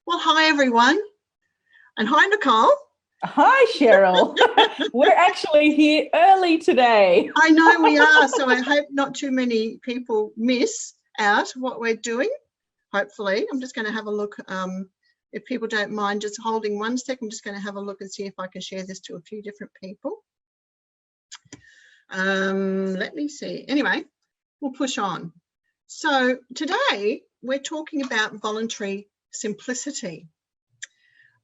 Well, hi, everyone. And hi, Nicole. Hi, Sheryl. We're actually here early today. I know we are, so I hope not too many people miss out what we're doing, hopefully. I'm just going to have a look. If people don't mind just holding 1 sec, I'm just going to have a look and see if I can share this to a few different people. Let me see. Anyway, we'll push on. So today we're talking about voluntary simplicity.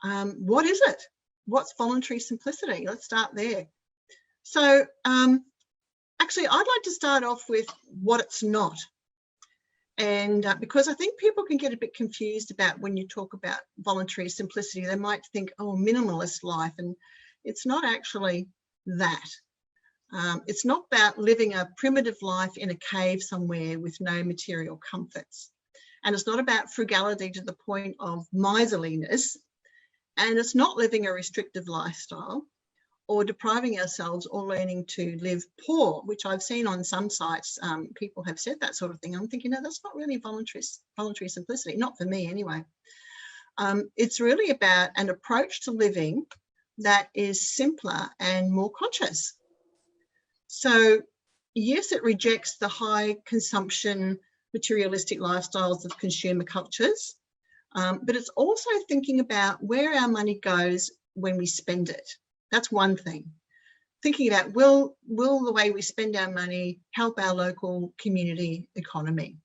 What is it? What's voluntary simplicity? Let's start there. So actually, I'd like to start off with what it's not. And because I think people can get a bit confused about when you talk about voluntary simplicity, they might think, oh, minimalist life. And it's not actually that. It's not about living a primitive life in a cave somewhere with no material comforts. And it's not about frugality to the point of miserliness. And it's not living a restrictive lifestyle or depriving ourselves or learning to live poor, which I've seen on some sites. People have said that sort of thing. I'm thinking, no, that's not really voluntary simplicity, not for me anyway. It's really about an approach to living that is simpler and more conscious. So yes, it rejects the high consumption, materialistic lifestyles of consumer cultures. But it's also thinking about where our money goes when we spend it. That's one thing. Thinking about will the way we spend our money help our local community economy?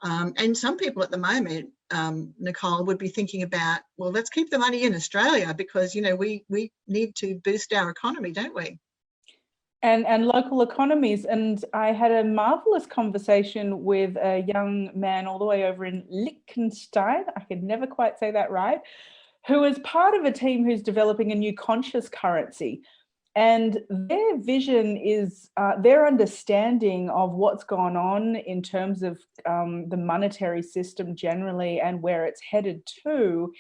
And some people at the moment, Nicole, would be thinking about, well, let's keep the money in Australia because, you know, we need to boost our economy, don't we? And local economies. And I had a marvelous conversation with a young man all the way over in Liechtenstein, I could never quite say that right, who is part of a team who's developing a new conscious currency. And their vision is, their understanding of what's gone on in terms of the monetary system generally and where it's headed to,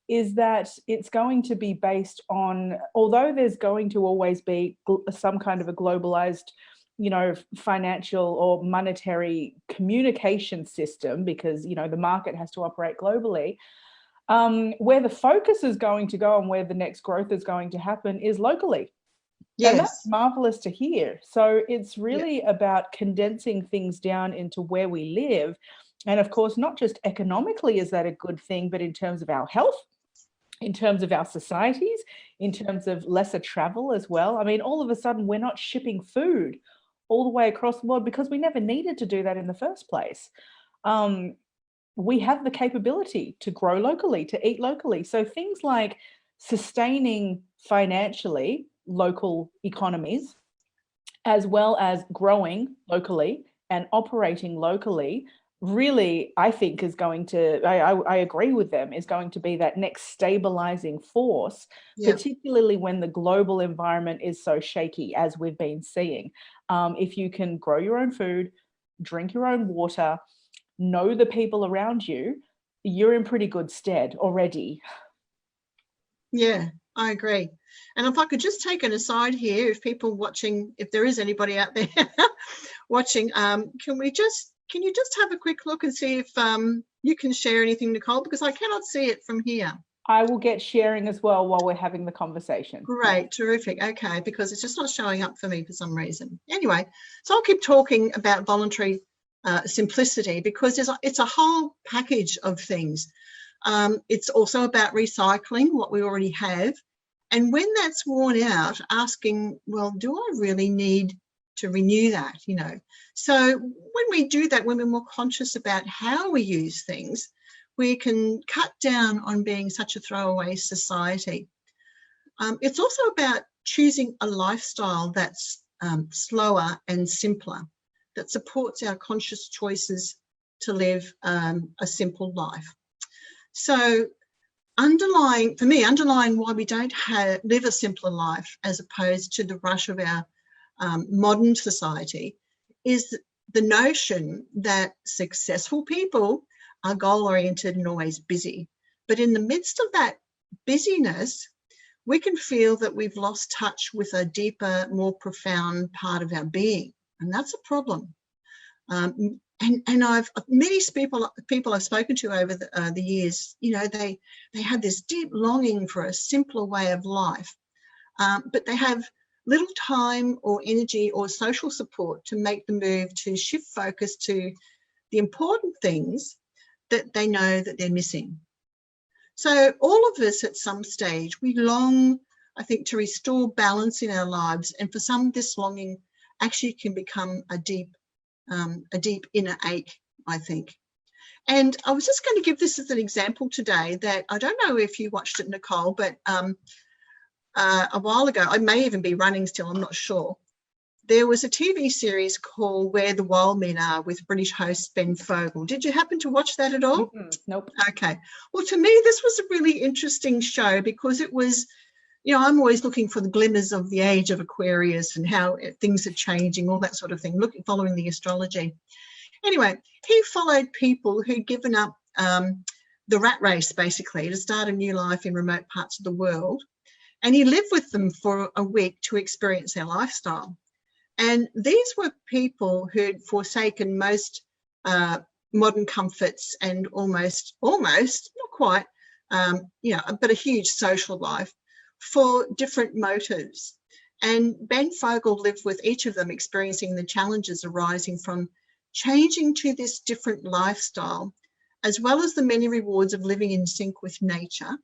is that it's going to be based on, although there's going to always be some kind of a globalized, you know, financial or monetary communication system, because, you know, the market has to operate globally, where the focus is going to go and where the next growth is going to happen is locally. Yes. And that's marvelous to hear. So it's really about condensing things down into where we live. And of course, not just economically is that a good thing, but in terms of our health, in terms of our societies, in terms of lesser travel as well. I mean, all of a sudden, we're not shipping food all the way across the world because we never needed to do that in the first place. We have the capability to grow locally, to eat locally. So things like sustaining financially local economies, as well as growing locally and operating locally, really, I think is going to, I agree with them, is going to be that next stabilizing force, particularly when the global environment is so shaky as we've been seeing. If you can grow your own food, drink your own water, know the people around you, you're in pretty good stead already. Yeah, I agree. And if I could just take an aside here, if people watching, if there is anybody out there watching, can you just have a quick look and see if you can share anything, Nicole, because I cannot see it from here. I will get sharing as well while we're having the conversation. Great, terrific. Okay, because it's just not showing up for me for some reason. Anyway, so I'll keep talking about voluntary simplicity because it's a whole package of things. It's also about recycling what we already have. And when that's worn out, asking, well, do I really need to renew that, you know? So when we do that, when we're more conscious about how we use things, we can cut down on being such a throwaway society. It's also about choosing a lifestyle that's slower and simpler, that supports our conscious choices to live a simple life. So underlying why we don't live a simpler life as opposed to the rush of our modern society is the notion that successful people are goal-oriented and always busy. But in the midst of that busyness, we can feel that we've lost touch with a deeper, more profound part of our being. And that's a problem. And I've many people I've spoken to over the years, you know, they have this deep longing for a simpler way of life, but they have little time or energy or social support to make the move to shift focus to the important things that they know that they're missing. So all of us at some stage, we long, I think, to restore balance in our lives, and for some, this longing actually can become a deep inner ache, I think. And I was just going to give this as an example today that I don't know if you watched it, Nicole, but a while ago, I may even be running still, I'm not sure. There was a TV series called Where the Wild Men Are with British host Ben Fogle. Did you happen to watch that at all? Nope. Okay. Well, to me, this was a really interesting show because it was, you know, I'm always looking for the glimmers of the age of Aquarius and how things are changing, all that sort of thing, following the astrology. Anyway, he followed people who'd given up the rat race, basically, to start a new life in remote parts of the world. And he lived with them for a week to experience their lifestyle. And these were people who'd forsaken most modern comforts and almost, not quite, you know, but a huge social life for different motives. And Ben Fogle lived with each of them, experiencing the challenges arising from changing to this different lifestyle, as well as the many rewards of living in sync with nature.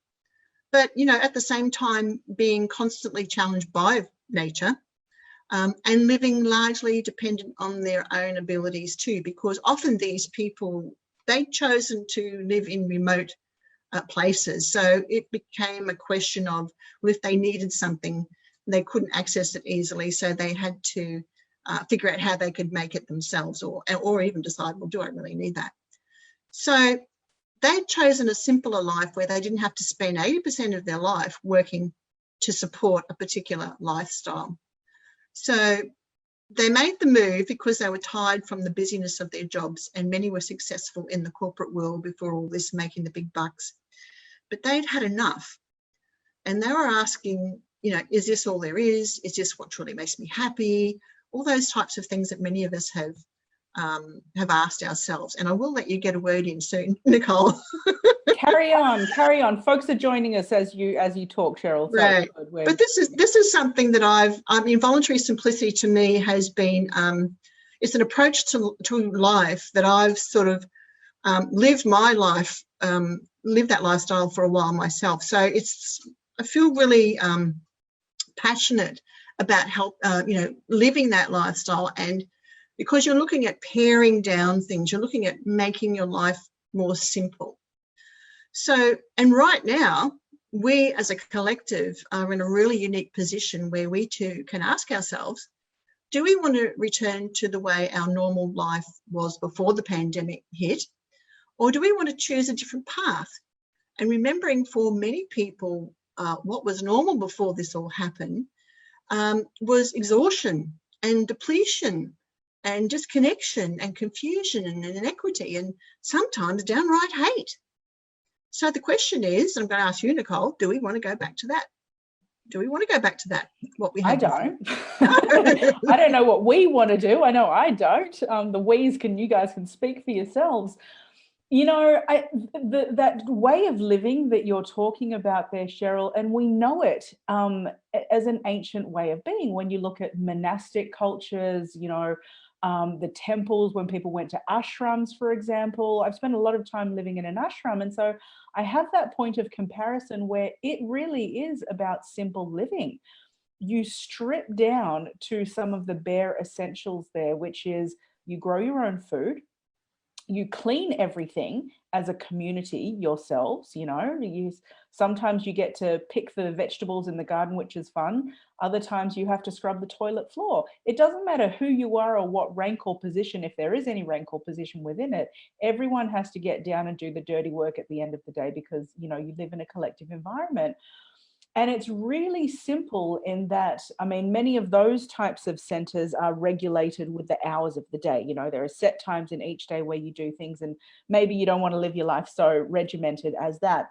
But, you know, at the same time, being constantly challenged by nature, and living largely dependent on their own abilities too, because often these people, they'd chosen to live in remote places. So it became a question of, well, if they needed something, they couldn't access it easily. So they had to figure out how they could make it themselves, or even decide, well, do I really need that? So they'd chosen a simpler life where they didn't have to spend 80% of their life working to support a particular lifestyle. So they made the move because they were tired from the busyness of their jobs, and many were successful in the corporate world before all this, making the big bucks. But they'd had enough, and they were asking, you know, is this all there is? Is this what truly makes me happy? All those types of things that many of us have asked ourselves. And I will let you get a word in soon, Nicole. Carry on. Folks are joining us as you talk, Sheryl. So right. But this is something that I mean, voluntary simplicity to me has been, it's an approach to life that I've sort of lived my life, lived that lifestyle for a while myself. So I feel really passionate about living that lifestyle. And because you're looking at paring down things, you're looking at making your life more simple. So, and right now, we as a collective are in a really unique position where we too can ask ourselves, do we want to return to the way our normal life was before the pandemic hit? Or do we want to choose a different path? And remembering for many people, what was normal before this all happened was exhaustion and depletion and disconnection and confusion and inequity and sometimes downright hate. So the question is, I'm going to ask you, Nicole, do we want to go back to that? Do we want to go back to that? What we had? I don't. I don't know what we want to do. I know I don't. The we's you guys can speak for yourselves. You know, that way of living that you're talking about there, Sheryl, and we know it as an ancient way of being. When you look at monastic cultures, you know, the temples, when people went to ashrams, for example. I've spent a lot of time living in an ashram, and so I have that point of comparison where it really is about simple living. You strip down to some of the bare essentials there, which is you grow your own food, you clean everything as a community yourselves, you know, sometimes you get to pick the vegetables in the garden, which is fun. Other times you have to scrub the toilet floor. It doesn't matter who you are or what rank or position, if there is any rank or position within it, everyone has to get down and do the dirty work at the end of the day because, you know, you live in a collective environment. And it's really simple in that, I mean, many of those types of centers are regulated with the hours of the day. You know, there are set times in each day where you do things, and maybe you don't want to live your life so regimented as that.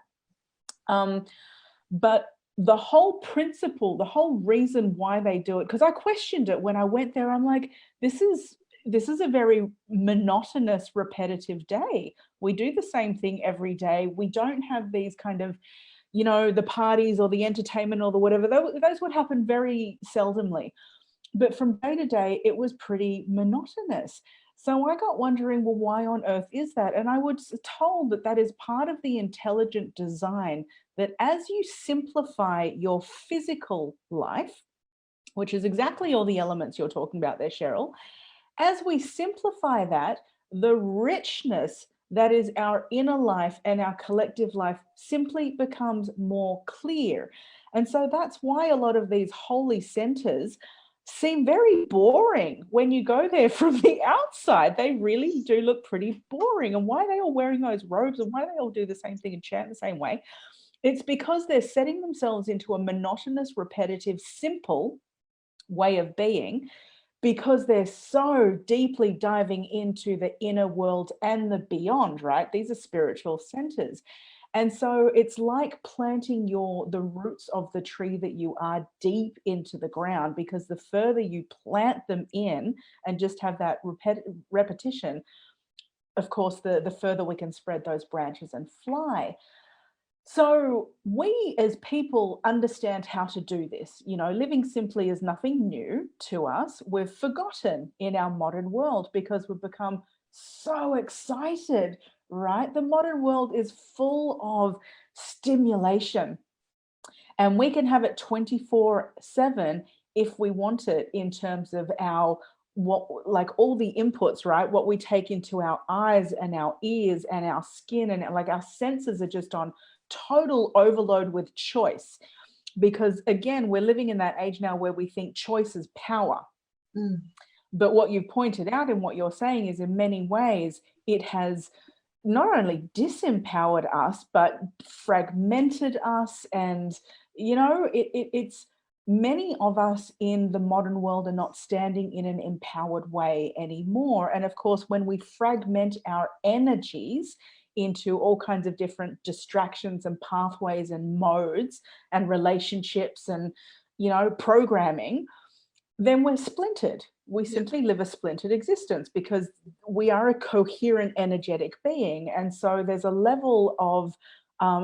But the whole principle, the whole reason why they do it, because I questioned it when I went there, I'm like, this is this is a very monotonous, repetitive day. We do the same thing every day. We don't have these kind of, you know, the parties or the entertainment or the whatever. Those would happen very seldomly. But from day to day, it was pretty monotonous. So I got wondering, well, why on earth is that? And I was told that that is part of the intelligent design, that as you simplify your physical life, which is exactly all the elements you're talking about there, Sheryl, as we simplify that, the richness that is our inner life and our collective life simply becomes more clear. And so that's why a lot of these holy centers seem very boring when you go there from the outside. They really do look pretty boring. And why are they all wearing those robes, and why do they all do the same thing and chant the same way? It's because they're setting themselves into a monotonous, repetitive, simple way of being, because they're so deeply diving into the inner world and the beyond, right? These are spiritual centers. And so it's like planting the roots of the tree that you are deep into the ground, because the further you plant them in and just have that repetition, of course, the further we can spread those branches and fly. So we as people understand how to do this. You know, living simply is nothing new to us. We've forgotten in our modern world because we've become so excited, right? The modern world is full of stimulation, and we can have it 24/7 if we want it, in terms of like all the inputs, right? What we take into our eyes and our ears and our skin, and like our senses are just on total overload with choice, because again, we're living in that age now where we think choice is power. But what you've pointed out and what you're saying is, in many ways, it has not only disempowered us but fragmented us. And you know, it's many of us in the modern world are not standing in an empowered way anymore. And of course, when we fragment our energies into all kinds of different distractions and pathways and modes and relationships and, you know, programming, then we're splintered. We simply live a splintered existence because we are a coherent energetic being. And so there's a level of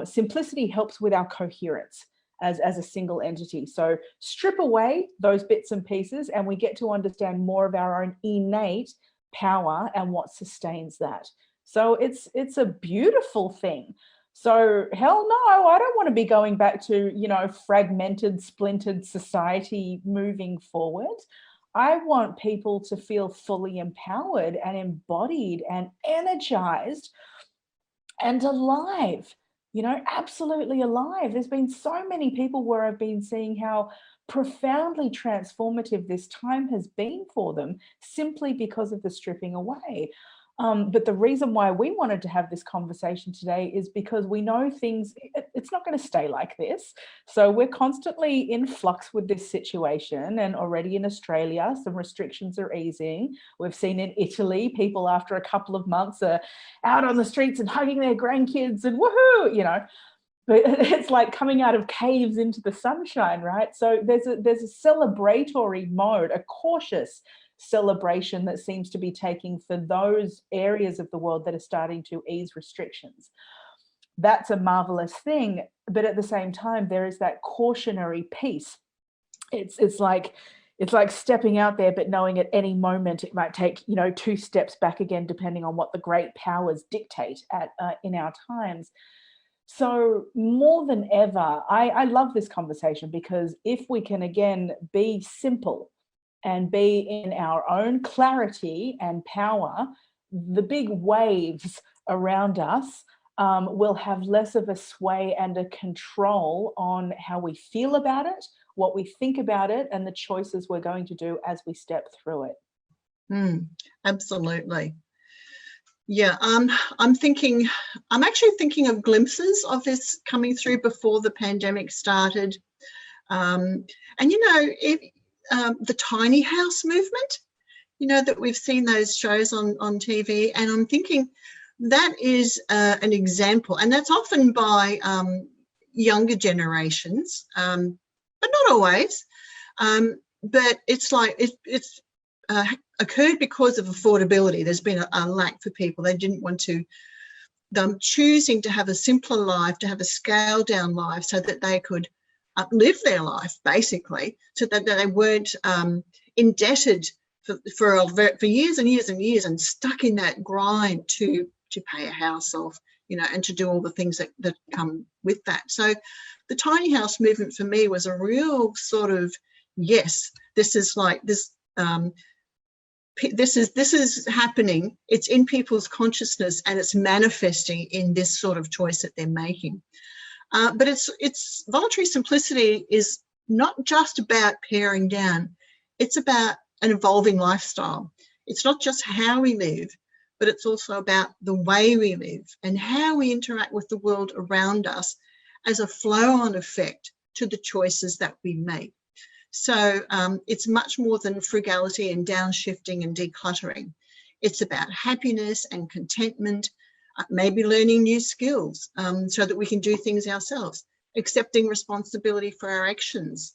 simplicity helps with our coherence as a single entity. So strip away those bits and pieces and we get to understand more of our own innate power and what sustains that. So it's a beautiful thing. So hell no, I don't want to be going back to, you know, fragmented, splintered society moving forward. I want people to feel fully empowered and embodied and energized and alive, you know, absolutely alive. There's been so many people where I've been seeing how profoundly transformative this time has been for them simply because of the stripping away. But the reason why we wanted to have this conversation today is because we know it's not going to stay like this. So we're constantly in flux with this situation, and already in Australia, some restrictions are easing. We've seen in Italy, people after a couple of months are out on the streets and hugging their grandkids and woohoo, you know. But it's like coming out of caves into the sunshine, right? So there's a celebratory mode, a cautious celebration that seems to be taking for those areas of the world that are starting to ease restrictions. That's a marvelous thing. But at the same time, there is that cautionary piece. It's like stepping out there, but knowing at any moment it might take, you know, 2 steps back again, depending on what the great powers dictate in our times. So more than ever, I love this conversation, because if we can again be simple and be in our own clarity and power, the big waves around us will have less of a sway and a control on how we feel about it, what we think about it, and the choices we're going to do as we step through it. Absolutely. Yeah, I'm actually thinking of glimpses of this coming through before the pandemic started. And, you know, the tiny house movement, you know, that we've seen those shows on TV, and I'm thinking that is an example, and that's often by younger generations, but not always. But it's like it's occurred because of affordability. There's been a lack for people. They didn't want to, them choosing to have a simpler life, to have a scaled down life so that they could live their life, basically, so that they weren't indebted for years and years and years and stuck in that grind to pay a house off, you know, and to do all the things that come with that. So the tiny house movement for me was a real sort of, yes, this is like this. This is happening. It's in people's consciousness, and it's manifesting in this sort of choice that they're making. But it's voluntary simplicity is not just about paring down. It's about an evolving lifestyle. It's not just how we live, but it's also about the way we live and how we interact with the world around us as a flow-on effect to the choices that we make. So it's much more than frugality and downshifting and decluttering. It's about happiness and contentment, maybe learning new skills so that we can do things ourselves, accepting responsibility for our actions.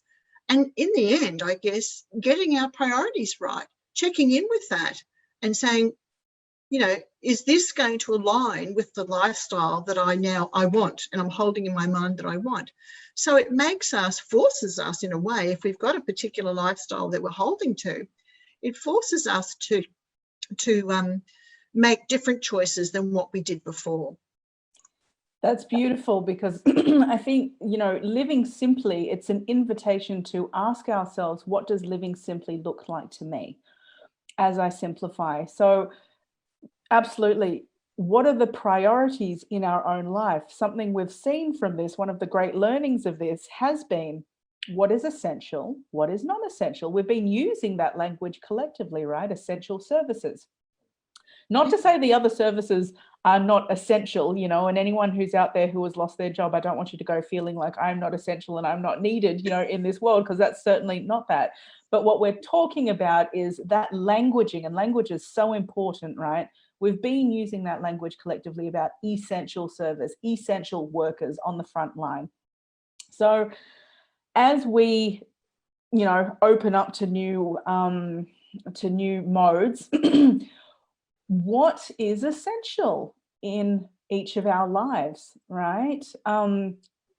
And in the end, I guess, getting our priorities right, checking in with that and saying, you know, is this going to align with the lifestyle that I want and I'm holding in my mind that I want? So it forces us in a way, if we've got a particular lifestyle that we're holding to, it forces us to make different choices than what we did before. That's beautiful, because I think, you know, living simply, it's an invitation to ask ourselves, what does living simply look like to me as I simplify? So absolutely, what are the priorities in our own life? Something we've seen from this, one of the great learnings of this has been, what is essential, what is not essential? We've been using that language collectively, right? Essential services. Not to say the other services are not essential, you know, and anyone who's out there who has lost their job, I don't want you to go feeling like I'm not essential and I'm not needed, you know, in this world, because that's certainly not that. But what we're talking about is that languaging, and language is so important, right? We've been using that language collectively about essential service, essential workers on the front line. So as we, you know, open up to new modes, what is essential in each of our lives, right?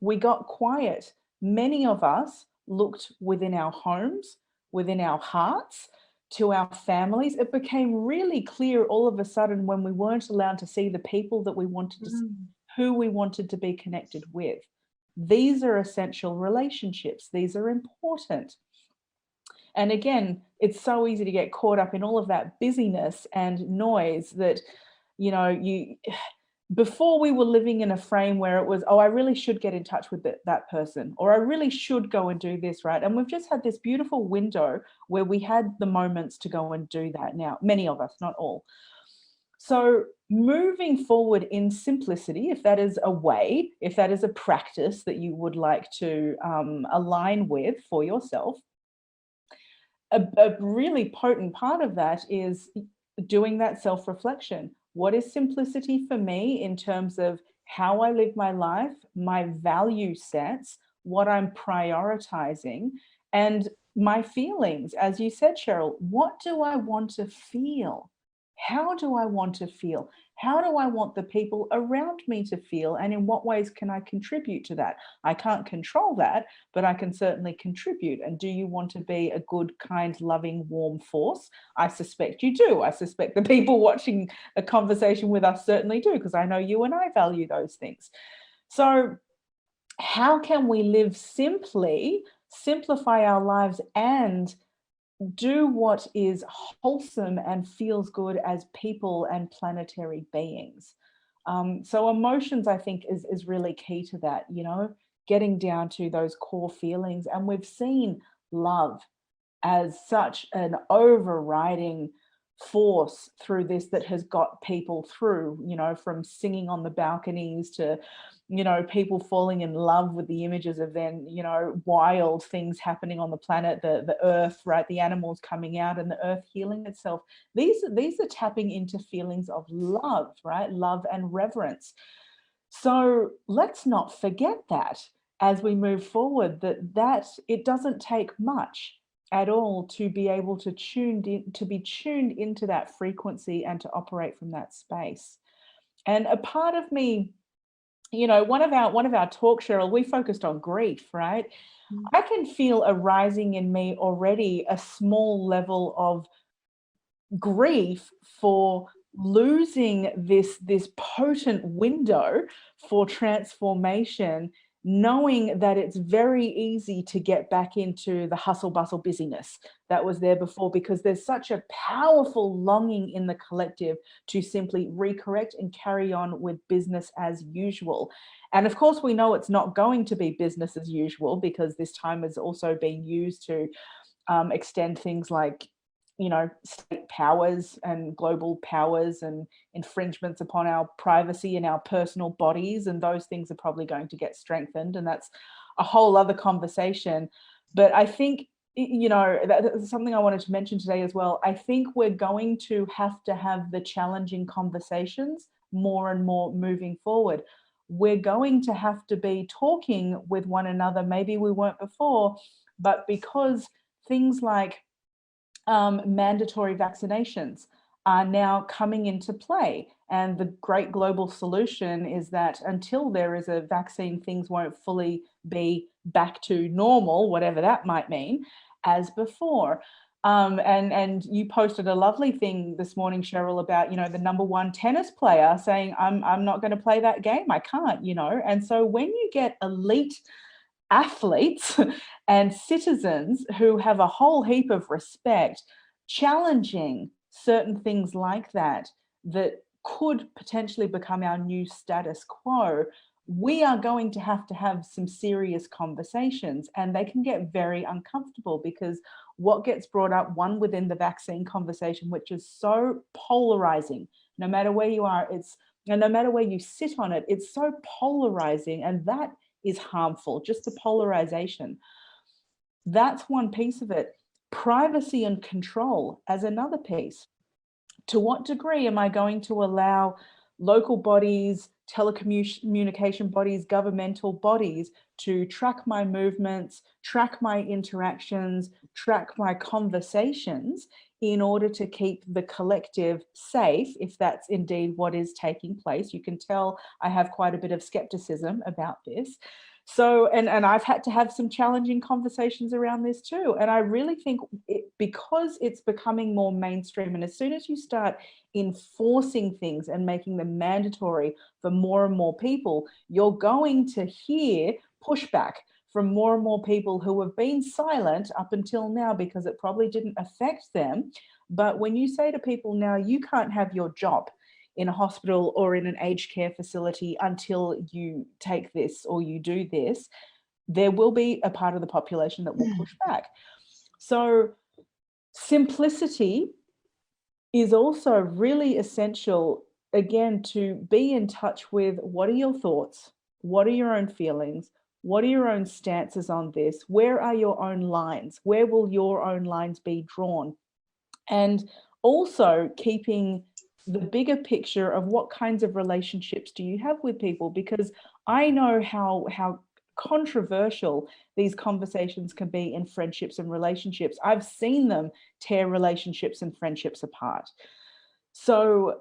We got quiet. Many of us looked within our homes, within our hearts, to our families. It became really clear all of a sudden when we weren't allowed to see the people that we wanted to see, who we wanted to be connected with. These are essential relationships. These are important. And again, it's so easy to get caught up in all of that busyness and noise that, you know, before we were living in a frame where it was, oh, I really should get in touch with that person, or I really should go and do this, right? And we've just had this beautiful window where we had the moments to go and do that now, many of us, not all. So moving forward in simplicity, if that is a way, if that is a practice that you would like to align with for yourself, a really potent part of that is doing that self-reflection. What is simplicity for me in terms of how I live my life, my value sets, what I'm prioritizing, and my feelings? As you said, Sheryl, what do I want to feel? How do I want to feel? How do I want the people around me to feel? And in what ways can I contribute to that? I can't control that, but I can certainly contribute. And do you want to be a good, kind, loving, warm force? I suspect you do. I suspect the people watching a conversation with us certainly do, because I know you and I value those things. So how can we live simply, simplify our lives, and do what is wholesome and feels good as people and planetary beings? So emotions, I think, is really key to that, you know, getting down to those core feelings. And we've seen love as such an overriding force through this that has got people through, you know, from singing on the balconies to, you know, people falling in love with the images of then, you know, wild things happening on the planet, the earth, right, the animals coming out and the earth healing itself. These are tapping into feelings of love, right, love and reverence. So let's not forget that as we move forward, that it doesn't take much. at all to be able to be tuned into that frequency and to operate from that space. And a part of me, you know, one of our talks, Sheryl, we focused on grief, right? I can feel arising in me already a small level of grief for losing this potent window for transformation, knowing that it's very easy to get back into the hustle bustle busyness that was there before, because there's such a powerful longing in the collective to simply recorrect and carry on with business as usual. And of course, we know it's not going to be business as usual, because this time is also being used to extend things like, you know, state powers and global powers and infringements upon our privacy and our personal bodies. And those things are probably going to get strengthened. And that's a whole other conversation. But I think, you know, that's something I wanted to mention today as well. I think we're going to have the challenging conversations more and more moving forward. We're going to have to be talking with one another. Maybe we weren't before, but because things like mandatory vaccinations are now coming into play. And the great global solution is that until there is a vaccine, things won't fully be back to normal, whatever that might mean, as before. And you posted a lovely thing this morning, Sheryl, about, you know, the #1 tennis player saying, I'm not going to play that game. I can't, you know. And so when you get elite athletes and citizens who have a whole heap of respect challenging certain things like that could potentially become our new status quo, we are going to have some serious conversations, and they can get very uncomfortable, because what gets brought up, one, within the vaccine conversation, which is so polarizing, no matter where you are, and no matter where you sit on it, it's so polarizing, and that is harmful, just the polarization. That's one piece of it. Privacy and control as another piece. To what degree am I going to allow local bodies, telecommunication bodies, governmental bodies to track my movements, track my interactions, track my conversations in order to keep the collective safe, if that's indeed what is taking place? You can tell I have quite a bit of skepticism about this. So, and I've had to have some challenging conversations around this too. And I really think because it's becoming more mainstream, and as soon as you start enforcing things and making them mandatory for more and more people, you're going to hear pushback from more and more people who have been silent up until now because it probably didn't affect them. But when you say to people now, you can't have your job in a hospital or in an aged care facility until you take this or you do this, there will be a part of the population that will push back. So simplicity is also really essential, again, to be in touch with what are your thoughts, what are your own feelings, what are your own stances on this, where are your own lines, where will your own lines be drawn, and also keeping the bigger picture of what kinds of relationships do you have with people, because I know how controversial these conversations can be in friendships and relationships. I've seen them tear relationships and friendships apart. So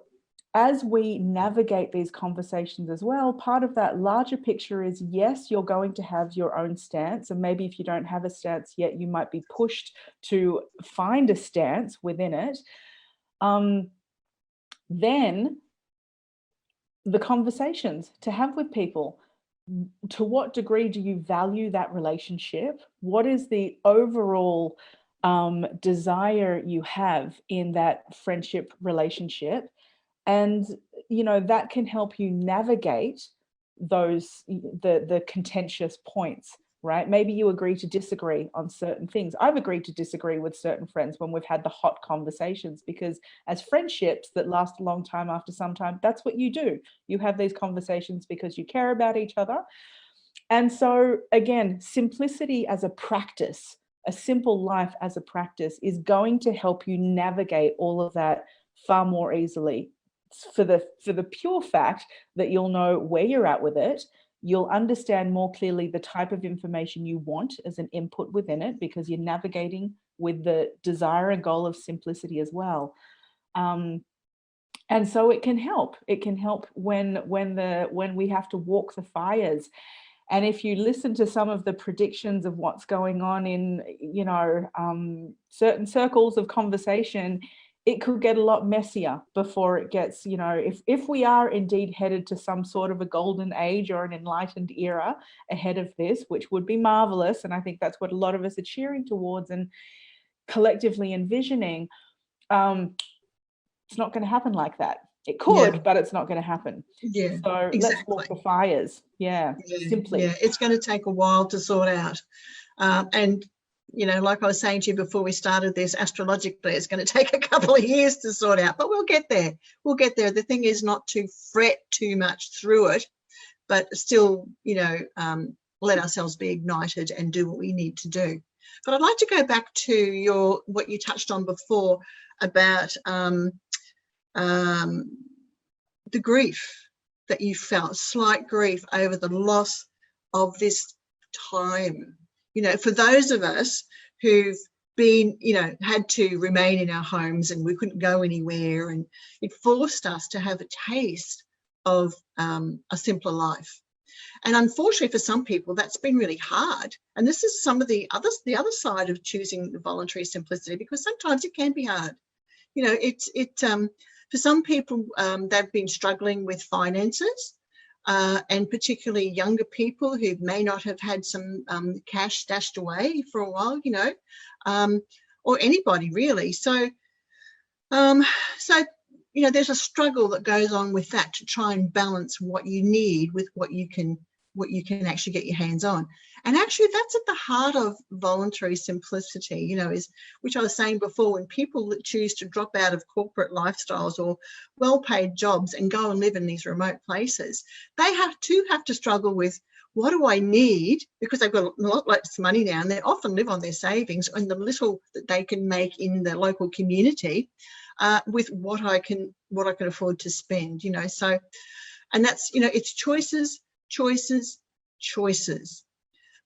as we navigate these conversations as well, part of that larger picture is, yes, you're going to have your own stance. And maybe if you don't have a stance yet, you might be pushed to find a stance within it. Then the conversations to have with people. To what degree do you value that relationship? What is the overall desire you have in that friendship relationship? And, you know, that can help you navigate those, the contentious points, right? Maybe you agree to disagree on certain things. I've agreed to disagree with certain friends when we've had the hot conversations, because as friendships that last a long time after some time, that's what you do. You have these conversations because you care about each other. And so again, simplicity as a practice, a simple life as a practice, is going to help you navigate all of that far more easily, for the pure fact that you'll know where you're at with it. You'll understand more clearly the type of information you want as an input within it, because you're navigating with the desire and goal of simplicity as well. And so it can help. It can help when we have to walk the fires. And if you listen to some of the predictions of what's going on in, you know, certain circles of conversation, it could get a lot messier before it gets, you know, if we are indeed headed to some sort of a golden age or an enlightened era ahead of this, which would be marvelous. And I think that's what a lot of us are cheering towards and collectively envisioning. It's not going to happen like that. It could, but it's not going to happen. Yeah. So exactly. Let's walk the fires. Simply. Yeah, it's going to take a while to sort out. And, you know, like I was saying to you before we started this, astrologically, it's going to take a couple of years to sort out, but we'll get there. We'll get there. The thing is not to fret too much through it, but still, you know, let ourselves be ignited and do what we need to do. But I'd like to go back to what you touched on before about the grief that you felt, slight grief over the loss of this time. You know, for those of us who've been, you know, had to remain in our homes and we couldn't go anywhere, and it forced us to have a taste of a simpler life. And unfortunately for some people, that's been really hard. And this is some of the other side of choosing the voluntary simplicity, because sometimes it can be hard. You know, for some people, they've been struggling with finances, and particularly younger people who may not have had some cash stashed away for a while, you know, or anybody really. So, you know, there's a struggle that goes on with that to try and balance what you need with what you can actually get your hands on. And actually that's at the heart of voluntary simplicity, you know, is, which I was saying before, when people choose to drop out of corporate lifestyles or well-paid jobs and go and live in these remote places, they have to struggle with, what do I need? Because they've got a lot less money now, and they often live on their savings and the little that they can make in the local community, with what I can afford to spend, you know. So, and that's, you know, it's choices.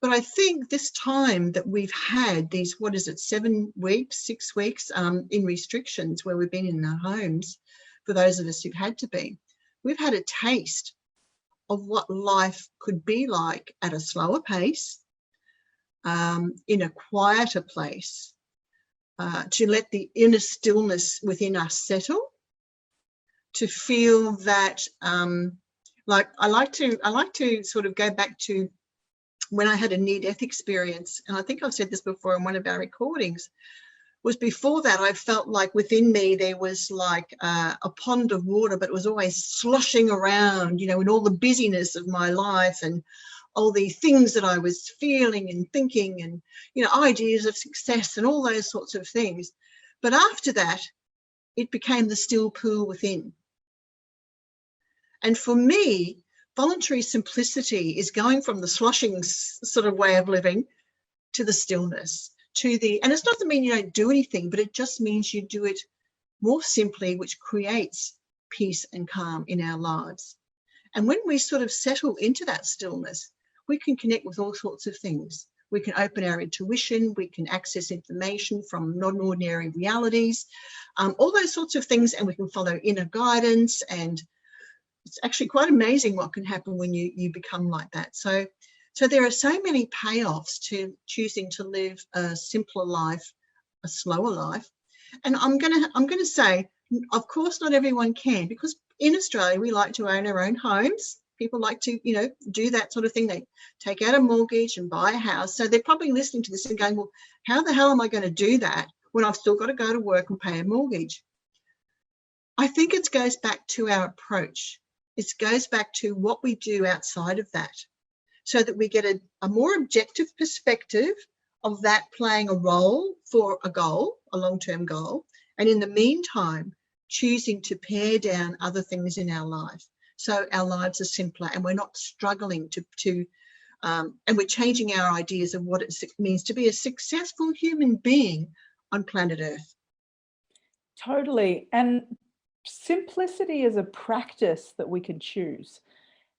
But I think this time that we've had these, 6 weeks in restrictions, where we've been in our homes, for those of us who've had to be, we've had a taste of what life could be like at a slower pace, in a quieter place, to let the inner stillness within us settle, to feel that, like I like to sort of go back to when I had a near-death experience, and I think I've said this before in one of our recordings, was before that I felt like within me there was like a pond of water, but it was always sloshing around, you know, in all the busyness of my life and all the things that I was feeling and thinking, and, you know, ideas of success and all those sorts of things. But after that, it became the still pool within. And for me, voluntary simplicity is going from the sloshing sort of way of living to the stillness, to the, and it's not to mean you don't do anything, but it just means you do it more simply, which creates peace and calm in our lives. And when we sort of settle into that stillness, we can connect with all sorts of things. We can open our intuition, we can access information from non-ordinary realities, all those sorts of things, and we can follow inner guidance. And it's actually quite amazing what can happen when you become like that. So there are so many payoffs to choosing to live a simpler life, a slower life. And I'm gonna say, of course, not everyone can, because in Australia we like to own our own homes. People like to, you know, do that sort of thing. They take out a mortgage and buy a house. So they're probably listening to this and going, well, how the hell am I going to do that when I've still got to go to work and pay a mortgage? I think it goes back to our approach. It goes back to what we do outside of that, so that we get a more objective perspective of that playing a role for a goal, a long-term goal, and in the meantime, choosing to pare down other things in our life. So our lives are simpler, and we're not struggling and we're changing our ideas of what it means to be a successful human being on planet Earth. Totally. And simplicity is a practice that we can choose.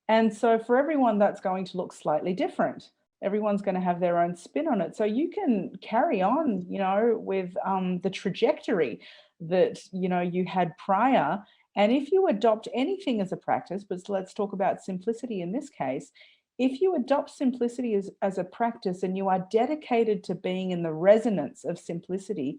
And so for everyone, that's going to look slightly different. Everyone's going to have their own spin on it. So you can carry on, you know, with the trajectory that, you know, you had prior. And if you adopt anything as a practice, but let's talk about simplicity in this case, if you adopt simplicity as a practice and you are dedicated to being in the resonance of simplicity,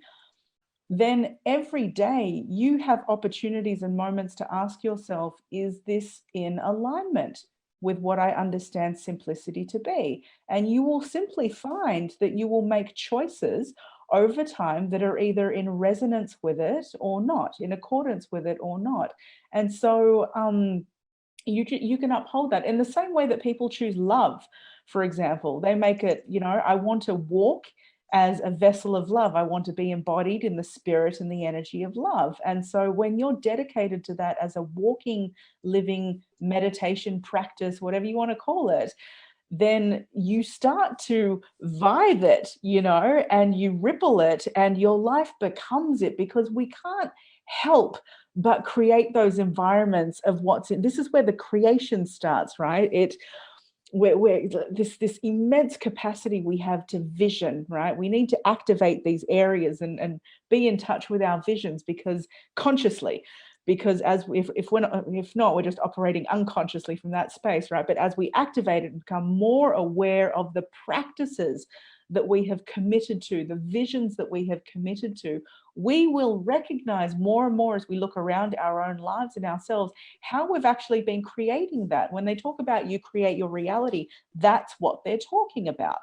then every day you have opportunities and moments to ask yourself, is this in alignment with what I understand simplicity to be? And you will simply find that you will make choices over time that are either in resonance with it or not, in accordance with it or not. And so you can uphold that in the same way that people choose love, for example. They make it, you know, I want to walk as a vessel of love. I want to be embodied in the spirit and the energy of love. And so when you're dedicated to that as a walking, living meditation practice, whatever you want to call it, then you start to vibe it, you know, and you ripple it, and your life becomes it, because we can't help but create those environments of what's in. This is where the creation starts, right? We're this immense capacity we have to vision, right? We need to activate these areas and be in touch with our visions, because consciously, because if not, we're just operating unconsciously from that space, right? But as we activate it and become more aware of the practices that we have committed to, the visions that we have committed to, we will recognize more and more as we look around our own lives and ourselves how we've actually been creating that. When they talk about you create your reality, that's what they're talking about.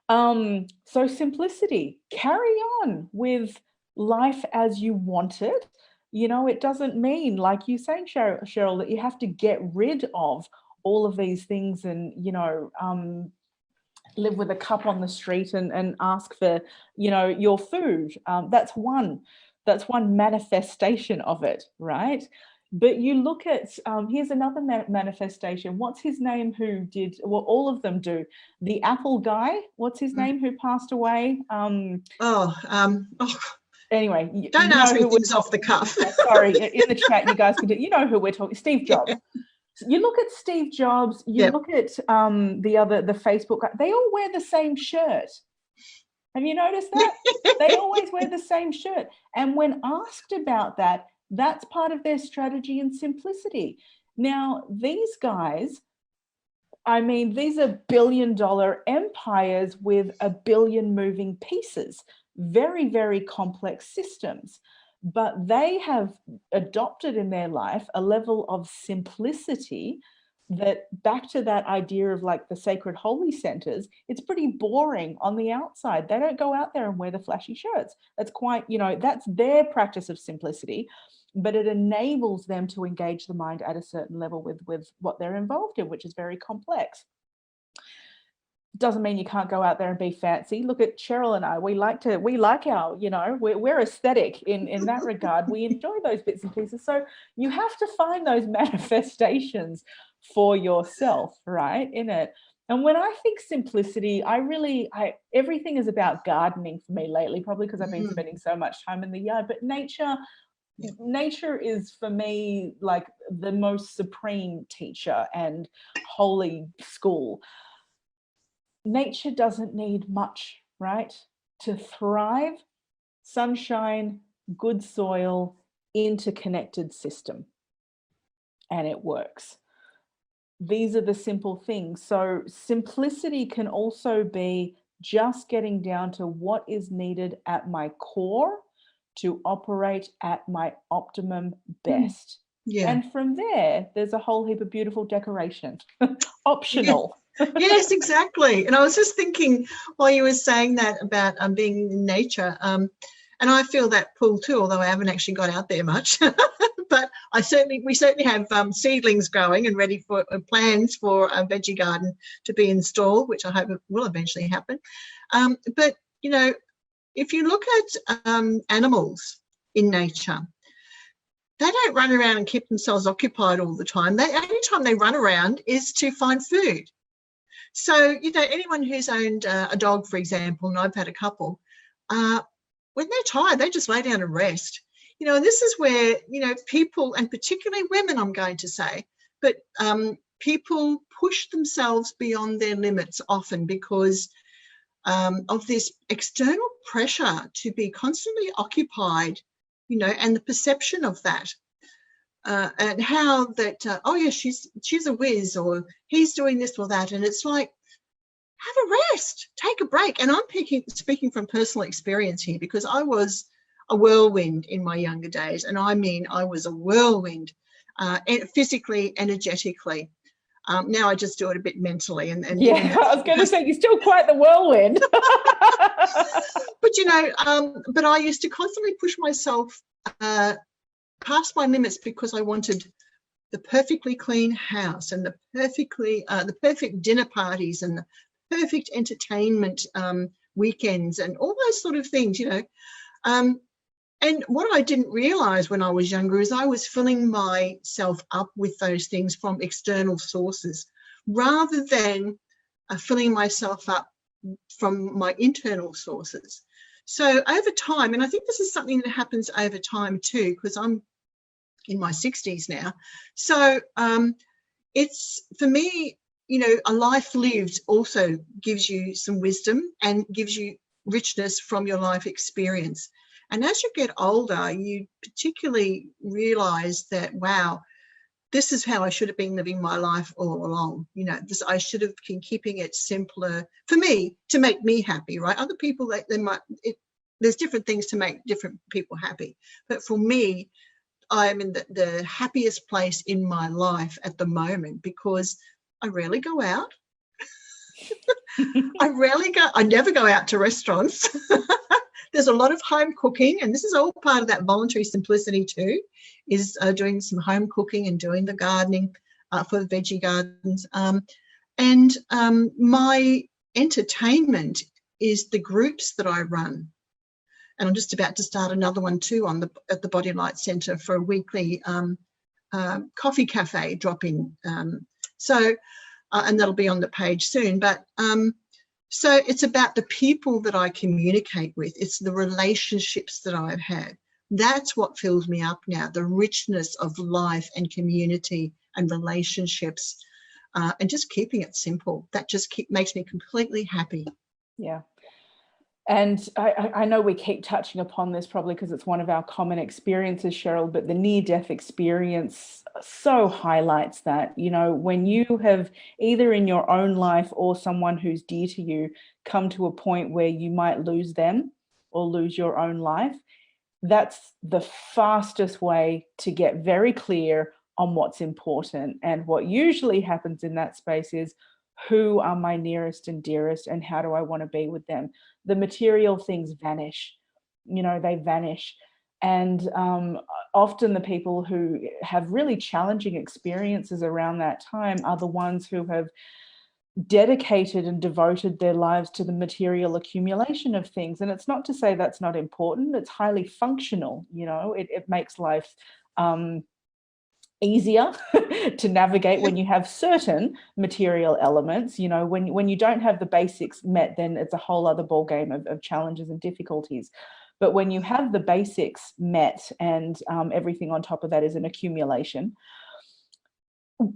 So simplicity, carry on with life as you want it. You know, it doesn't mean, like you saying, Sheryl, that you have to get rid of all of these things and, you know, live with a cup on the street and ask for, you know, your food. That's one manifestation of it, right? But you look at, here's another manifestation. What's his name who did, well, all of them do. The Apple guy, what's his name, who passed away? Anyway, don't ask me things off the cuff. Sorry, in the chat, you guys can do, you know who we're talking, Steve Jobs. Yeah. You look at Steve Jobs, you look at the Facebook guy, they all wear the same shirt. Have you noticed that? They always wear the same shirt. And when asked about that, that's part of their strategy and simplicity. Now, these guys, I mean, these are billion-dollar empires with a billion moving pieces, very, very complex systems. But they have adopted in their life a level of simplicity that, back to that idea of like the sacred holy centers, it's pretty boring on the outside. They don't go out there and wear the flashy shirts. That's quite, you know, that's their practice of simplicity, but it enables them to engage the mind at a certain level with what they're involved in, which is very complex. Doesn't mean you can't go out there and be fancy. Look at Sheryl and I. We like our, you know, we're aesthetic in that regard. We enjoy those bits and pieces. So you have to find those manifestations for yourself, right, in it. And when I think simplicity, everything is about gardening for me lately, probably because I've been spending so much time in the yard. But nature is for me like the most supreme teacher and holy school. Nature doesn't need much, right? To thrive, sunshine, good soil, interconnected system. And it works. These are the simple things. So simplicity can also be just getting down to what is needed at my core to operate at my optimum best. Yeah. And from there's a whole heap of beautiful decoration. Optional. Yeah. Yes, exactly. And I was just thinking while you were saying that about being in nature, and I feel that pull too, although I haven't actually got out there much. But we certainly have seedlings growing and ready for plans for a veggie garden to be installed, which I hope will eventually happen. But you know, if you look at animals in nature, they don't run around and keep themselves occupied all the time. The only time they run around is to find food. So, you know, anyone who's owned a dog, for example, and I've had a couple, when they're tired, they just lay down and rest. You know, and this is where, you know, people, and particularly women, I'm going to say, but people push themselves beyond their limits often because of this external pressure to be constantly occupied, you know, and the perception of that. And how that, oh yeah, she's a whiz, or he's doing this or that. And it's like, have a rest, take a break. And I'm speaking from personal experience here, because I was a whirlwind in my younger days. And I mean, I was a whirlwind, physically, energetically. Now I just do it a bit mentally. And yeah, I was going to say, you're still quite the whirlwind. But, you know, but I used to constantly push myself past my limits because I wanted the perfectly clean house and the perfect dinner parties and the perfect entertainment weekends and all those sort of things, you know. And what I didn't realize when I was younger is I was filling myself up with those things from external sources rather than filling myself up from my internal sources. So over time, and I think this is something that happens over time too, because I'm in my 60s now. So it's, for me, you know, a life lived also gives you some wisdom and gives you richness from your life experience. And as you get older, you particularly realize that, wow, this is how I should have been living my life all along. You know, this, I should have been keeping it simpler for me to make me happy, right? Other people, they might, there's different things to make different people happy. But for me, I'm in the happiest place in my life at the moment because I rarely go out. I never go out to restaurants. There's a lot of home cooking, and this is all part of that voluntary simplicity too, is doing some home cooking and doing the gardening for the veggie gardens. And my entertainment is the groups that I run. And I'm just about to start another one too at the Body Light Centre for a weekly coffee cafe drop-in. And that'll be on the page soon. But so it's about the people that I communicate with. It's the relationships that I've had. That's what fills me up now, the richness of life and community and relationships, and just keeping it simple. That just makes me completely happy. Yeah. And I know we keep touching upon this probably because it's one of our common experiences, Sheryl, but the near-death experience so highlights that, you know, when you have either in your own life or someone who's dear to you come to a point where you might lose them or lose your own life, that's the fastest way to get very clear on what's important. And what usually happens in that space is, who are my nearest and dearest and how do I want to be with them? The material things vanish, you know, they vanish. And often the people who have really challenging experiences around that time are the ones who have dedicated and devoted their lives to the material accumulation of things. And it's not to say that's not important. It's highly functional, you know, it makes life easier to navigate when you have certain material elements. You know, when you don't have the basics met, then it's a whole other ball game of challenges and difficulties. But when you have the basics met and everything on top of that is an accumulation,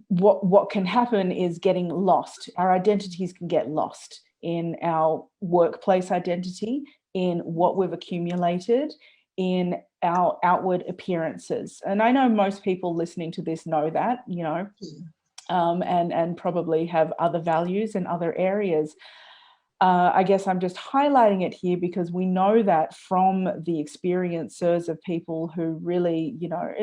what can happen is getting lost. Our identities can get lost in our workplace identity, in what we've accumulated, in our outward appearances. And I know most people listening to this know that, you know, and probably have other values in other areas. I guess I'm just highlighting it here because we know that from the experiences of people who really, you know,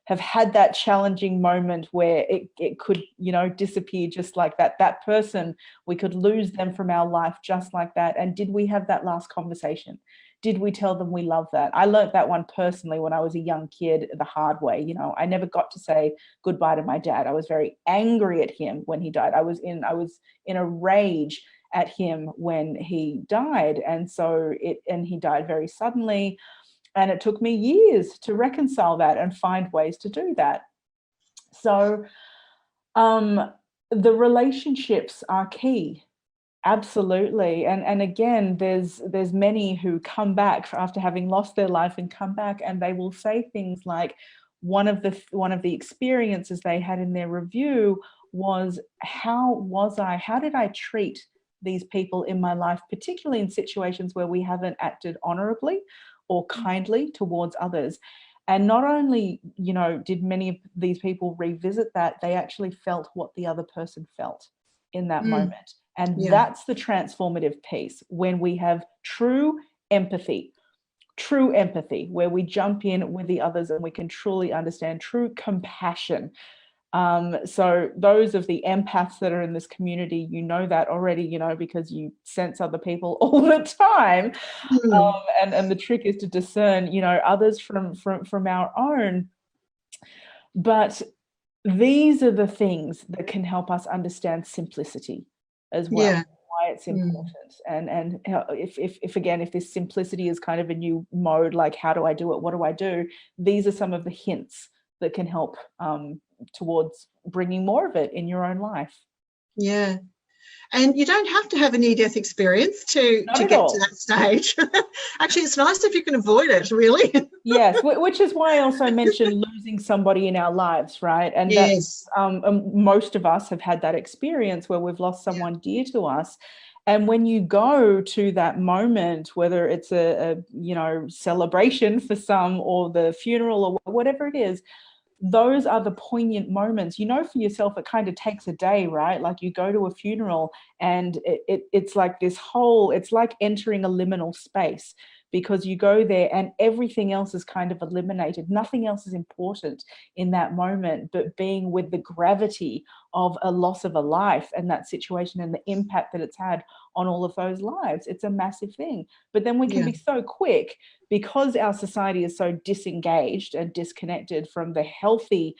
have had that challenging moment where it could, you know, disappear just like that. That person, we could lose them from our life just like that. And did we have that last conversation? Did we tell them we love that? I learned that one personally when I was a young kid the hard way. You know, I never got to say goodbye to my dad. I was very angry at him when he died. I was in a rage at him when he died. And he died very suddenly. And it took me years to reconcile that and find ways to do that. So the relationships are key. Absolutely. And again, there's many who come back after having lost their life and come back and they will say things like, one of the experiences they had in their review was, how did I treat these people in my life, particularly in situations where we haven't acted honorably or kindly towards others. And not only, you know, did many of these people revisit that, they actually felt what the other person felt in that moment. And that's the transformative piece, when we have true empathy, where we jump in with the others and we can truly understand, true compassion. So those of the empaths that are in this community, you know that already, you know, because you sense other people all the time. And the trick is to discern, you know, others from our own. But these are the things that can help us understand simplicity as well. Why it's important. And if this simplicity is kind of a new mode, like, how do I do it? What do I do? These are some of the hints that can help towards bringing more of it in your own life. Yeah. And you don't have to have a near-death experience to get to that stage. Actually, it's nice if you can avoid it, really. Yes, which is why I also mentioned losing somebody in our lives, right? And that's, most of us have had that experience where we've lost someone dear to us. And when you go to that moment, whether it's a you know, celebration for some, or the funeral, or whatever it is, those are the poignant moments. You know, for yourself, it kind of takes a day, right? Like, you go to a funeral and it's like this whole, it's like entering a liminal space, because you go there and everything else is kind of eliminated. Nothing else is important in that moment, but being with the gravity of a loss of a life and that situation and the impact that it's had on all of those lives. It's a massive thing. But then we can be so quick, because our society is so disengaged and disconnected from the healthy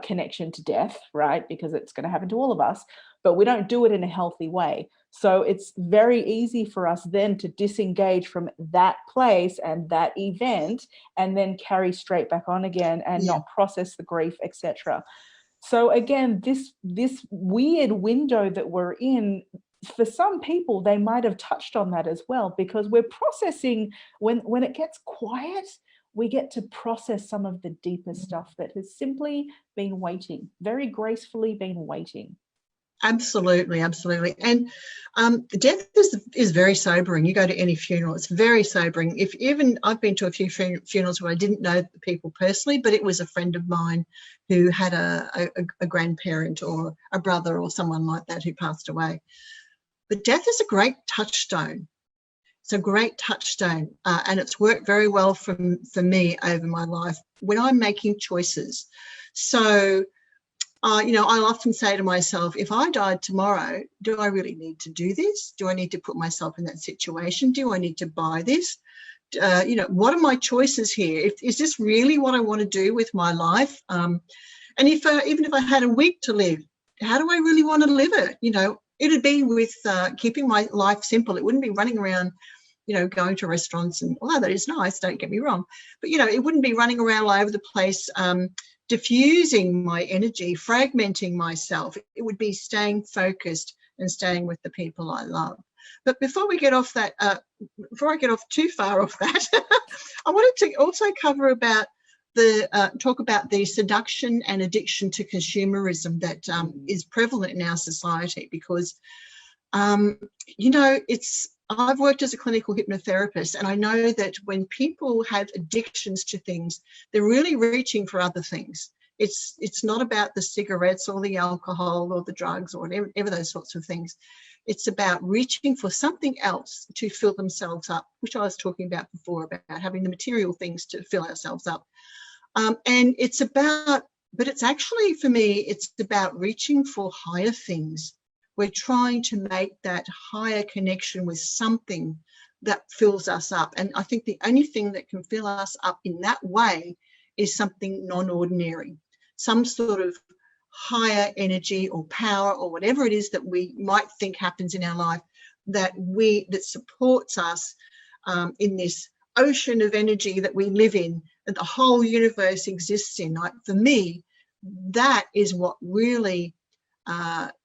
connection to death, right? Because it's going to happen to all of us, but we don't do it in a healthy way. So it's very easy for us then to disengage from that place and that event, and then carry straight back on again and not process the grief, etc. So again, this weird window that we're in, for some people, they might have touched on that as well, because we're processing, when it gets quiet, we get to process some of the deeper stuff that has simply been waiting, very gracefully been waiting. Absolutely. And death is very sobering. You go to any funeral, it's very sobering. I've been to a few funerals where I didn't know the people personally, but it was a friend of mine who had a grandparent or a brother or someone like that who passed away. But death is a great touchstone. It's a great touchstone, and it's worked very well for me over my life when I'm making choices. So, you know, I'll often say to myself, if I died tomorrow, do I really need to do this? Do I need to put myself in that situation? Do I need to buy this? You know, what are my choices here? Is this really what I want to do with my life? And even if I had a week to live, how do I really want to live it? You know, it'd be with keeping my life simple. It wouldn't be running around, you know, going to restaurants, and although that is nice, don't get me wrong, but, you know, it wouldn't be running around all over the place, diffusing my energy, fragmenting myself. It would be staying focused and staying with the people I love. But before we get off that, before I get off too far off that, I wanted to also cover about talk about the seduction and addiction to consumerism that is prevalent in our society, because, you know, I've worked as a clinical hypnotherapist, and I know that when people have addictions to things, they're really reaching for other things. It's not about the cigarettes or the alcohol or the drugs or whatever those sorts of things. It's about reaching for something else to fill themselves up, which I was talking about before, about having the material things to fill ourselves up. And it's about, but it's actually, for me, it's about reaching for higher things. We're trying to make that higher connection with something that fills us up. And I think the only thing that can fill us up in that way is something non-ordinary, some sort of higher energy or power or whatever it is that we might think happens in our life, that supports us in this ocean of energy that we live in, that the whole universe exists in. Like, for me, that is what really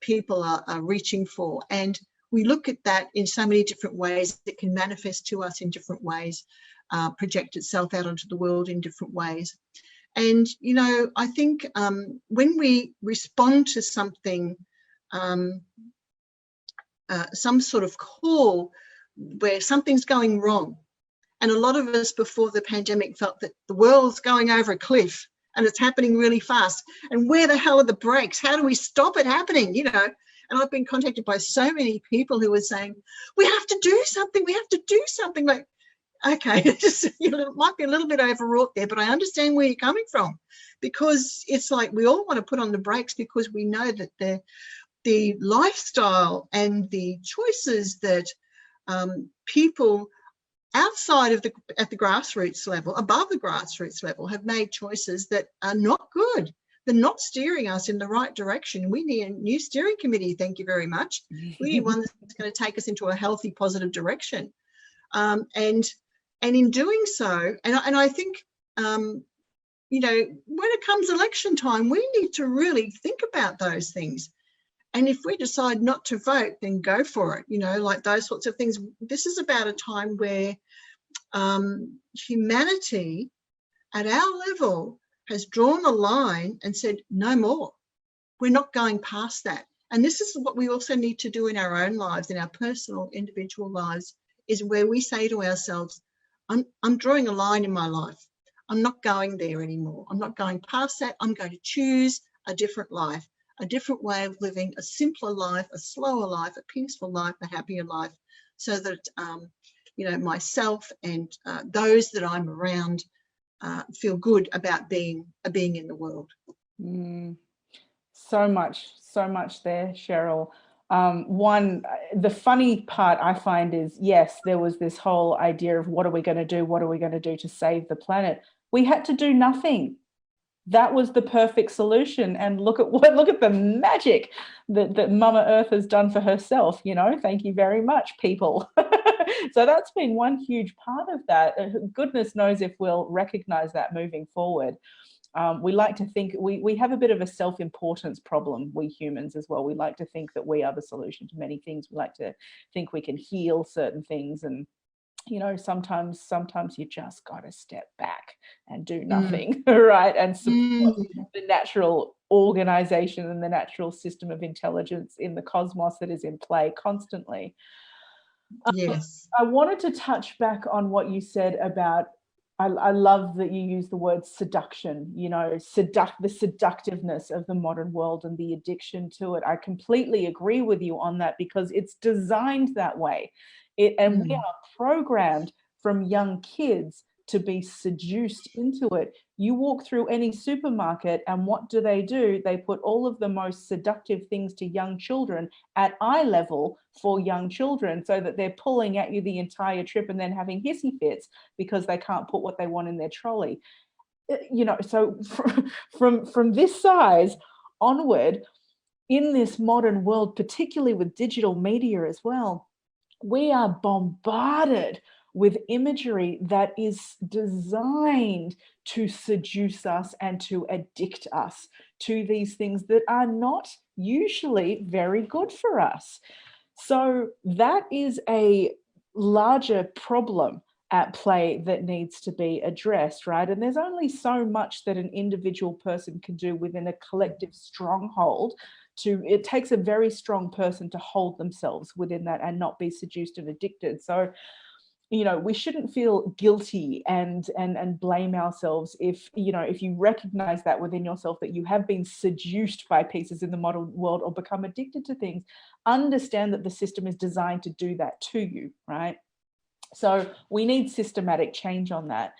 people are reaching for. And we look at that in so many different ways. It can manifest to us in different ways, project itself out onto the world in different ways. And, you know, I think when we respond to something, some sort of call where something's going wrong, and a lot of us before the pandemic felt that the world's going over a cliff and it's happening really fast. And where the hell are the brakes? How do we stop it happening? You know, and I've been contacted by so many people who are saying, we have to do something. We have to do something. Like, okay, just, you know, it might be a little bit overwrought there, but I understand where you're coming from, because it's like we all want to put on the brakes because we know that the lifestyle and the choices that people outside of at the grassroots level, above the grassroots level, have made choices that are not good. They're not steering us in the right direction. We need a new steering committee, thank you very much. We need one that's going to take us into a healthy, positive direction. And in doing so, and I think, you know, when it comes election time, we need to really think about those things. And if we decide not to vote, then go for it, you know, like those sorts of things. This is about a time where humanity at our level has drawn a line and said, no more. We're not going past that. And this is what we also need to do in our own lives, in our personal, individual lives, is where we say to ourselves, I'm drawing a line in my life. I'm not going there anymore. I'm not going past that. I'm going to choose a different life, a different way of living, a simpler life, a slower life, a peaceful life, a happier life, so that, you know, myself and those that I'm around feel good about being in the world. So much there, Sheryl. The funny part I find is, yes, there was this whole idea of what are we going to do? What are we going to do to save the planet? We had to do nothing. That was the perfect solution. And look at the magic that Mama Earth has done for herself. You know, thank you very much, people. So that's been one huge part of that. Goodness knows if we'll recognize that moving forward. We like to think we have a bit of a self-importance problem, we humans as well. We like to think that we are the solution to many things. We like to think we can heal certain things, and you know, sometimes you just got to step back and do nothing, right? And support the natural organization and the natural system of intelligence in the cosmos that is in play constantly. Yes. I wanted to touch back on what you said about, I love that you use the word seduction, you know, the seductiveness of the modern world and the addiction to it. I completely agree with you on that, because it's designed that way. And we are programmed from young kids to be seduced into it. You walk through any supermarket and what do? They put all of the most seductive things to young children at eye level for young children, so that they're pulling at you the entire trip and then having hissy fits because they can't put what they want in their trolley. You know, so from this size onward, in this modern world, particularly with digital media as well, we are bombarded with imagery that is designed to seduce us and to addict us to these things that are not usually very good for us. So that is a larger problem at play that needs to be addressed, right? And there's only so much that an individual person can do within a collective stronghold. It takes a very strong person to hold themselves within that and not be seduced and addicted. So, you know, we shouldn't feel guilty and blame ourselves if, you know, if you recognize that within yourself, that you have been seduced by pieces in the modern world or become addicted to things. Understand that the system is designed to do that to you, right? So we need systematic change on that.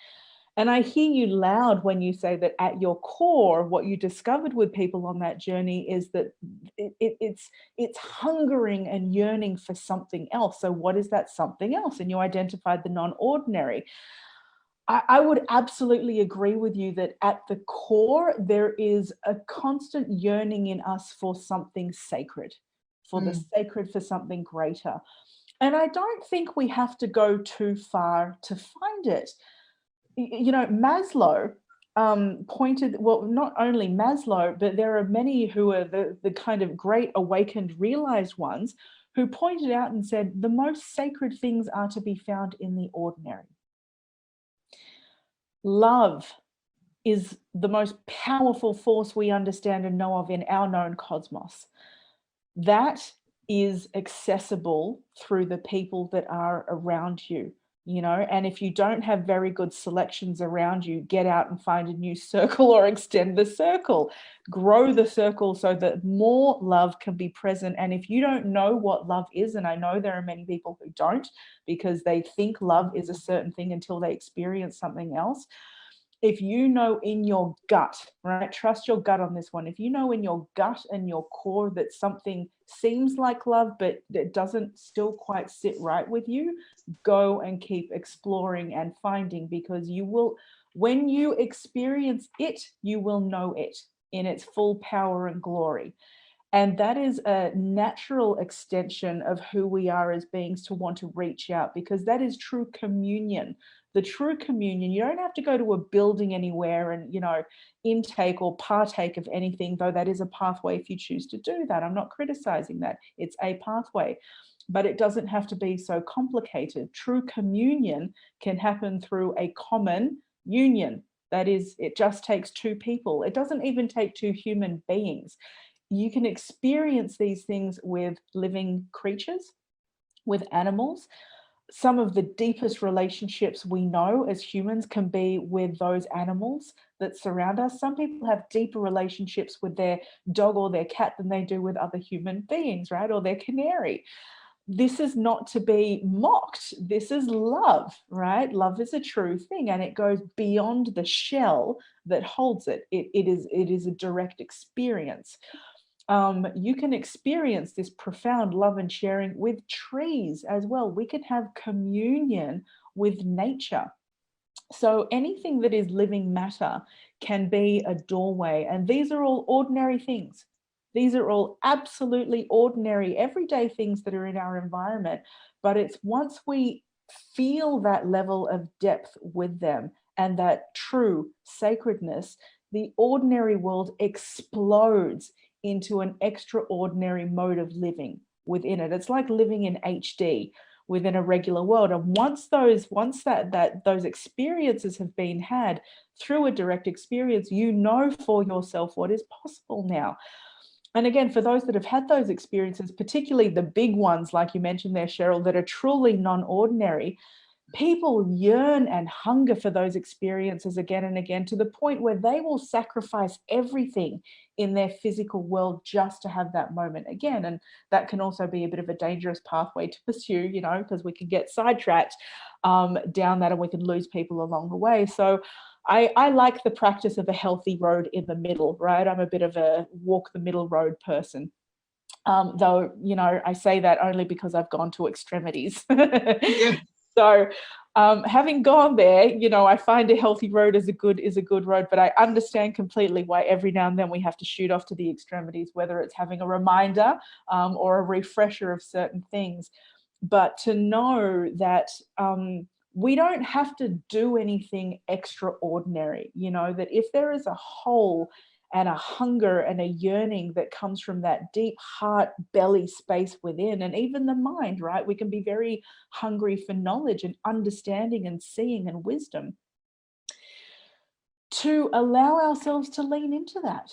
And I hear you loud when you say that at your core, what you discovered with people on that journey is that it's hungering and yearning for something else. So what is that something else? And you identified the non-ordinary. I would absolutely agree with you that at the core, there is a constant yearning in us for something sacred, for the sacred, for something greater. And I don't think we have to go too far to find it. You know, Maslow pointed, well, not only Maslow, but there are many who are the kind of great awakened, realized ones, who pointed out and said the most sacred things are to be found in the ordinary. Love is the most powerful force we understand and know of in our known cosmos. That is accessible through the people that are around you, you know, and if you don't have very good selections around you, get out and find a new circle or extend the circle, grow the circle so that more love can be present. And if you don't know what love is, and I know there are many people who don't, because they think love is a certain thing until they experience something else. If you know in your gut, right, trust your gut on this one. If you know in your gut and your core that something seems like love, but it doesn't still quite sit right with you, go and keep exploring and finding, because you will, when you experience it, you will know it in its full power and glory. And that is a natural extension of who we are as beings, to want to reach out, because that is true communion. The true communion, you don't have to go to a building anywhere and, you know, intake or partake of anything, though that is a pathway if you choose to do that. I'm not criticizing that. It's a pathway, but it doesn't have to be so complicated. True communion can happen through a common union. That is, it just takes two people. It doesn't even take two human beings. You can experience these things with living creatures, with animals. Some of the deepest relationships we know as humans can be with those animals that surround us. Some people have deeper relationships with their dog or their cat than they do with other human beings, right? Or their canary. This is not to be mocked. This is love, right? Love is a true thing, and it goes beyond the shell that holds it. It is a direct experience. You can experience this profound love and sharing with trees as well. We can have communion with nature. So anything that is living matter can be a doorway. And these are all ordinary things. These are all absolutely ordinary, everyday things that are in our environment. But it's once we feel that level of depth with them and that true sacredness, the ordinary world explodes into an extraordinary mode of living within it. It's like living in HD within a regular world. And once those experiences have been had through a direct experience, you know for yourself what is possible now. And again, for those that have had those experiences, particularly the big ones, like you mentioned there, Sheryl, that are truly non-ordinary, people yearn and hunger for those experiences again and again, to the point where they will sacrifice everything in their physical world just to have that moment again. And that can also be a bit of a dangerous pathway to pursue, you know, because we can get sidetracked down that, and we can lose people along the way. So I like the practice of a healthy road in the middle, right? I'm a bit of a walk the middle road person. Though, you know, I say that only because I've gone to extremities. Yeah. So having gone there, you know, I find a healthy road is a good road, but I understand completely why every now and then we have to shoot off to the extremities, whether it's having a reminder or a refresher of certain things. But to know that we don't have to do anything extraordinary, you know, that if there is a hole and a hunger and a yearning that comes from that deep heart belly space within, and even the mind, right? We can be very hungry for knowledge and understanding and seeing and wisdom. To allow ourselves to lean into that.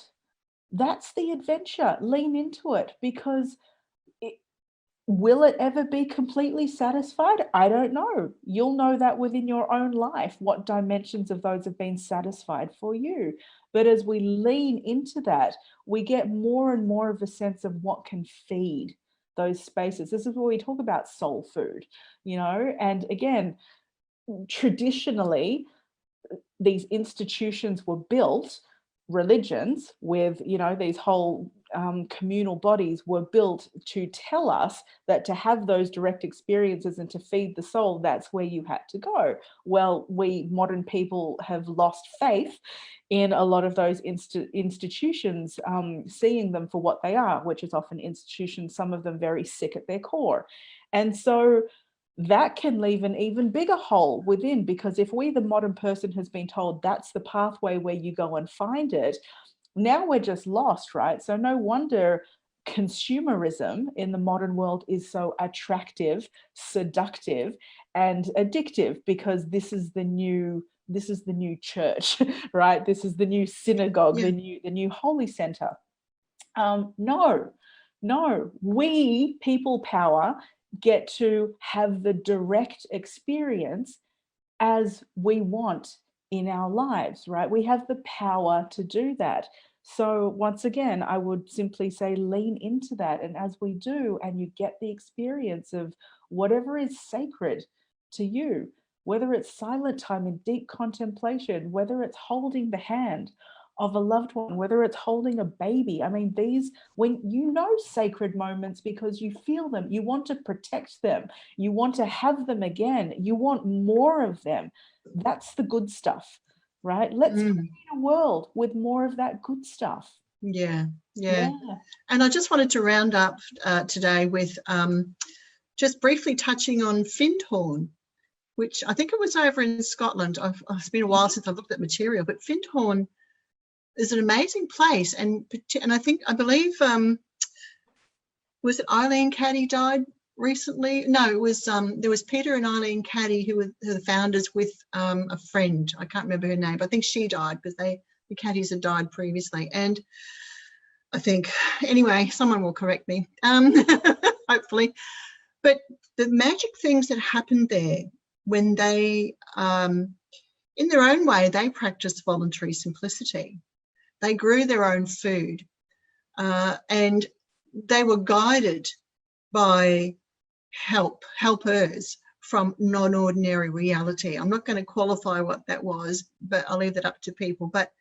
That's the adventure. Lean into it, because will it ever be completely satisfied? I don't know. You'll know that within your own life, what dimensions of those have been satisfied for you. But as we lean into that, we get more and more of a sense of what can feed those spaces. This is where we talk about soul food, you know, and again, traditionally, these institutions were built, religions with, you know, these whole communal bodies were built to tell us that to have those direct experiences and to feed the soul, that's where you had to go. Well, we modern people have lost faith in a lot of those institutions, seeing them for what they are, which is often institutions, some of them very sick at their core. And so that can leave an even bigger hole within, because if we, the modern person, has been told that's the pathway where you go and find it, now we're just lost, right? So no wonder consumerism in the modern world is so attractive, seductive, and addictive, because this is the new this is the new church, right? This is the new synagogue, Yeah. the new holy center. No, we people power get to have the direct experience as we want in our lives, right? We have the power to do that. So once again, I would simply say lean into that. And as we do, and you get the experience of whatever is sacred to you, whether it's silent time in deep contemplation, whether it's holding the hand of a loved one, whether it's holding a baby. I mean, these, when you know sacred moments because you feel them, you want to protect them, you want to have them again, you want more of them. That's the good stuff, right? Let's create a world with more of that good stuff. Yeah. And I just wanted to round up today with just briefly touching on Findhorn, which I think it was over in Scotland. It's been a while since I've looked at material, but Findhorn is an amazing place, and I believe was it Eileen Caddy died recently? No, it was there was Peter and Eileen Caddy who were the founders with a friend. I can't remember her name, but I think she died because the Caddies had died previously. And I think, anyway, someone will correct me, hopefully. But the magic things that happened there when they, in their own way, they practiced voluntary simplicity. They grew their own food, and they were guided by helpers from non-ordinary reality. I'm not going to qualify what that was, but I'll leave that up to people. But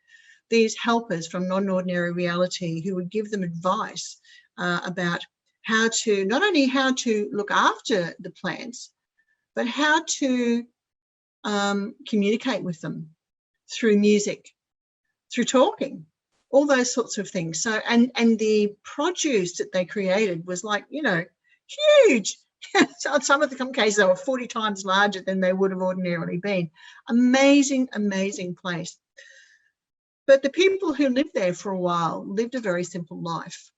these helpers from non-ordinary reality who would give them advice about how to, not only how to look after the plants, but how to communicate with them through music, through talking, all those sorts of things. So, and the produce that they created was like, you know, huge. So in some of the cases, they were 40 times larger than they would have ordinarily been. Amazing, amazing place. But the people who lived there for a while lived a very simple life.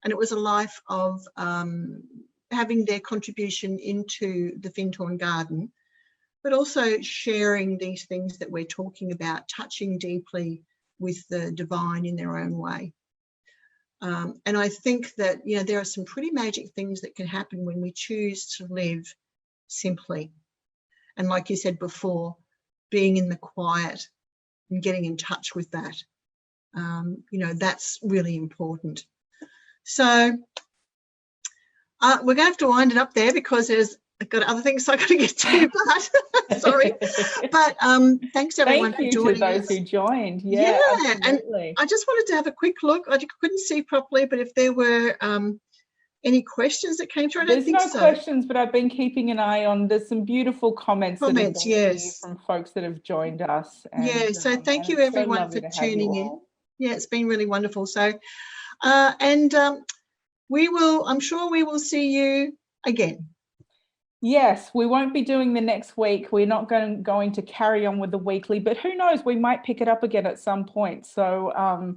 And it was a life of having their contribution into the Findhorn garden, but also sharing these things that we're talking about, touching deeply with the divine in their own way. And I think that, you know, there are some pretty magic things that can happen when we choose to live simply. And like you said before, being in the quiet and getting in touch with that, you know, that's really important. So we're going to have to wind it up there because I've got other things I've got to get to, but sorry. But thanks everyone for joining us. Thank you to those who joined. Yeah, absolutely. And I just wanted to have a quick look. I couldn't see properly, but if there were any questions that came through, I don't think so. There's no questions, but I've been keeping an eye on. There's some beautiful comments that have been here from folks that have joined us. And, yeah, so thank you everyone for tuning in. Yeah, it's been really wonderful. So, I'm sure we will see you again. Yes, we won't be doing the next week. We're not going to carry on with the weekly, but who knows, we might pick it up again at some point. So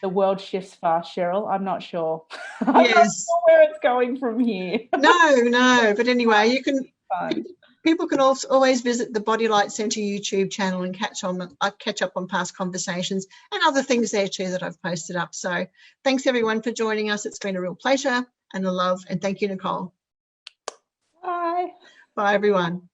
the world shifts fast, Sheryl. I'm not sure. I'm not sure where it's going from here. No, but anyway, people can also always visit the Body Light Centre YouTube channel and catch up on past conversations and other things there too that I've posted up. So thanks everyone for joining us. It's been a real pleasure and a love, and thank you, Nicole. Bye. Bye, everyone.